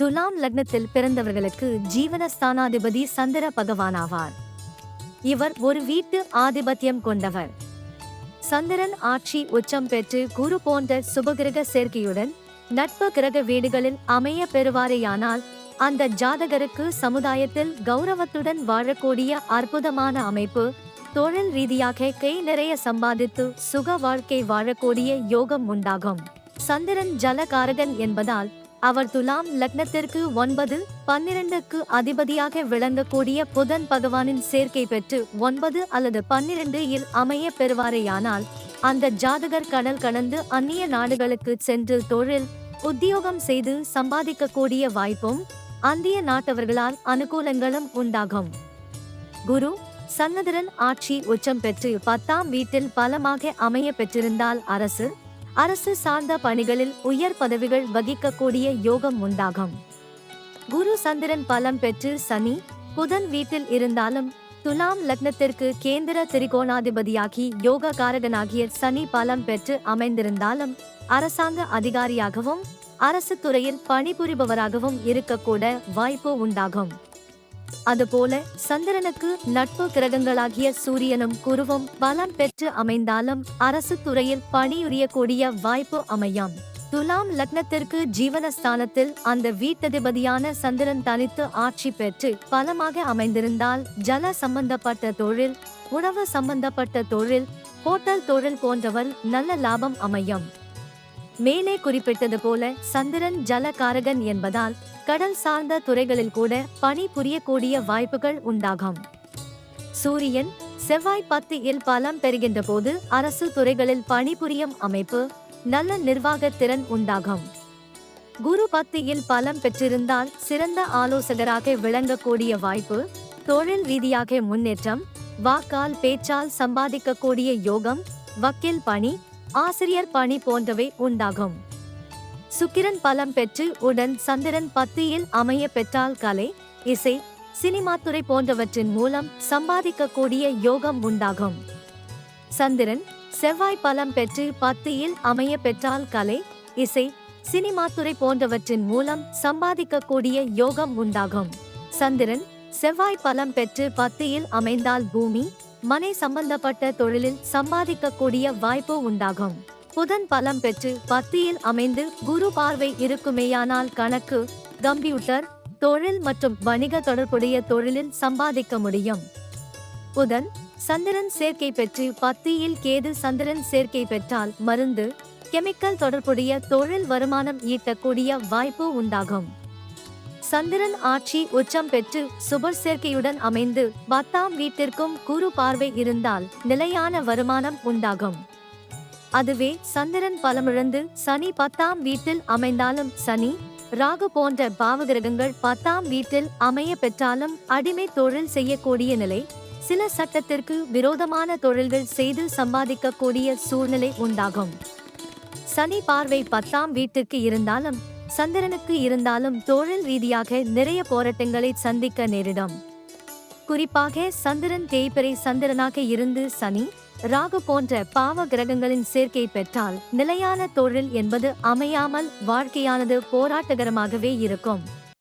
துலாம் லக்னத்தில் பிறந்தவர்களுக்கு ஜீவனஸ்தானாதிபதி சந்திர பகவானாவார். இவர் ஒரு வீட்டு ஆதிபத்தியம் கொண்டவர். சந்திரன் ஆட்சி உச்சம் பெற்று குரு போன்ற சுபகிரக சேர்க்கையுடன் நட்பு கிரக வீடுகளில் அமைய பெறுவாரேயானால் அந்த ஜாதகருக்கு சமுதாயத்தில் கௌரவத்துடன் வாழக்கூடிய அற்புதமான அமைப்பு, தொழில் ரீதியாக கை நிறைய சம்பாதித்து சுக வாழ்க்கை வாழக்கூடிய யோகம் உண்டாகும். சந்திரன் ஜலகாரகன் என்பதால் அவர் துலாம் லக்னத்திற்கு 9, 12க்கு அதிபதியாக விளங்கக்கூடிய புதன் பகவானின் சேர்க்கை பெற்று 9 அல்லது 12இல் அமைய பெறுவாரேயானால் அந்த ஜாதகர் கடல் கடந்து அந்நிய நாடுகளுக்கு சென்று தொழில் உத்தியோகம் செய்து சம்பாதிக்கக்கூடிய வாய்ப்பும் அந்நிய நாட்டவர்களால் அனுகூலங்களும் உண்டாகும். குரு சந்திரன் ஆட்சி உச்சம் பெற்று 10ஆம் வீட்டில் பலமாக அமைய பெற்றிருந்தால் அரசு சார்ந்த பணிகளில் உயர் பதவிகள் வகிக்கக்கூடிய யோகம் உண்டாகும். குரு சந்திரன் பலம் பெற்று சனி புதன் வீட்டில் இருந்தாலும் துலாம் லக்னத்திற்கு கேந்திர திரிகோணாதிபதியாகி யோக காரகனாகிய சனி பலம் பெற்று அமைந்திருந்தாலும் அரசாங்க அதிகாரியாகவும் அரசு துறையில் பணிபுரிபவராகவும் இருக்கக்கூட வாய்ப்பு உண்டாகும். அதுபோல சந்திரனுக்கு நட்பு கிரகங்களாகிய சூரியனும் குருவும் பலம் பெற்று அமைந்தாலும் அரசு துறையில் பணியுரியக்கூடிய வாய்ப்பு அமையும். துலாம் லக்னத்திற்கு ஜீவனஸ்தானத்தில் அந்த வீட்டதிபதியான சந்திரன் தனித்து ஆட்சி பெற்று பலமாக அமைந்திருந்தால் ஜல சம்பந்தப்பட்ட தொழில், உணவு சம்பந்தப்பட்ட தொழில், ஹோட்டல் தொழில் போன்றவர் நல்ல லாபம் அமையும். மேலே குறிப்பிட்டது போல சந்திரன் ஜலகாரகன் என்பதால் கடல் சார்ந்த துறைகளில் கூட பணி புரியக்கூடிய வாய்ப்புகள் உண்டாகும். சூரியன் செவ்வாய் 10இல் பலம் பெறுகின்ற போது அரசு துறைகளில் பணிபுரியும் அமைப்பு, நல்ல நிர்வாக திறன் உண்டாகும். குரு 10இல் பலம் பெற்றிருந்தால் சிறந்த ஆலோசகராக விளங்கக்கூடிய வாய்ப்பு, தொழில் ரீதியாக முன்னேற்றம், வாக்கால் பேச்சால் சம்பாதிக்கக்கூடிய யோகம், வக்கீல் பணி, ஆசிரியர் பணி போன்றவை உண்டாகும். சுக்கிரன் பலம் பெற்று உடன் சந்திரன் 10இல் அமைய பெற்றால் கலை, இசை, சினிமா துறை போன்றவற்றின் மூலம் சம்பாதிக்கக்கூடிய யோகம் உண்டாகும். சந்திரன் செவ்வாய் பலம் பெற்று 10இல் அமைய பெற்றால் கலை, இசை, சினிமா துறை போன்றவற்றின் மூலம் சம்பாதிக்கக்கூடிய யோகம் உண்டாகும். சந்திரன் செவ்வாய் பலம் பெற்று 10இல் அமைந்தால் பூமி, மனை சம்பந்தப்பட்ட தொழிலில் சம்பாதிக்கக்கூடிய வாய்ப்பு உண்டாகும். புதன் பலம் பெற்று 10இல் அமைந்து குரு பார்வை இருக்குமேயானால் கணக்கு, கம்ப்யூட்டர், தொழில் மற்றும் வணிக தொடர்புடைய தொழிலில் சம்பாதிக்க முடியும். புதன் சந்திரன் சேர்க்கை பெற்று 10இல் கேது சந்திரன் சேர்க்கை பெற்றால் மருந்து, கெமிக்கல் தொடர்புடைய தொழில் வருமானம் ஈட்டக்கூடிய வாய்ப்பு உண்டாகும். சந்திரன் ஆட்சி உச்சம் பெற்று சுபர் சேர்க்கையுடன் அமைந்து 10ஆம் வீட்டிற்கும் குரு பார்வை இருந்தால் நிலையான வருமானம் உண்டாகும். அதுவே சந்திரன் பலமிழந்து சனி 10ஆம் வீட்டில் அமைந்தாலும் சனி, ராகு போன்ற பாவகிரகங்கள் 10ஆம் வீட்டில் அமைய பெற்றாலும் அடிமை தொழில் செய்யக்கூடிய நிலை, சில சட்டத்திற்கு விரோதமான தொழில்கள் செய்து சம்பாதிக்கக்கூடிய சூழ்நிலை உண்டாகும். சனி பார்வை 10ஆம் வீட்டிற்கு இருந்தாலும் சந்திரனுக்கு இருந்தாலும் தொழில் ரீதியாக நிறைய போராட்டங்களை சந்திக்க நேரிடும். குறிப்பாக சந்திரன் தேய்பிறை சந்திரனாக இருந்து சனி, ராகு போன்ற பாவ கிரகங்களின் சேர்க்கை பெற்றால் நிலையான தொழில் என்பது அமையாமல் வாழ்க்கையானது போராட்டகரமாகவே இருக்கும்.